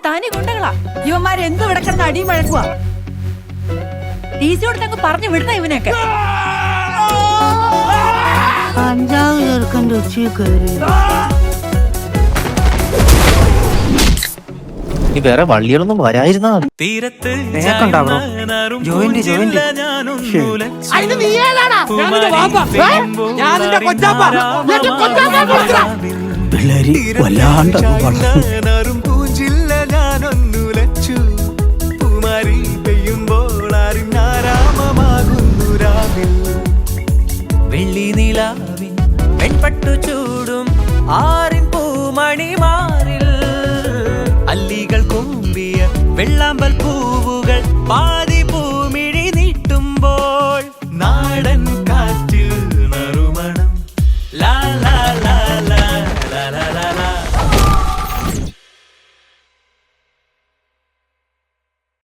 തനി ഗുണ്ടകളാ ഇവന്മാരെന്തും ഇവിടെ കിടന്ന് അടിയും വഴക്കുവാ. ടീച്ചറോട് പറഞ്ഞു വിടുന്ന ഇവനെയൊക്കെ. അഞ്ചാവ് ചെറുക്കൻ്റെ ഉച്ചയിൽ കയറി. വേറെ വള്ളികളൊന്നും വരായിരുന്നാ ജോയിന്റ് പിള്ളേര് വല്ലാണ്ട് വെള്ളി നിലാവിൻ പെൺപട്ടു ചൂടും ആറിൻ പൂമണി മാറിൽ അല്ലികൾ കൊമ്പിയ വെള്ളാമ്പൽ പൂവുകൾ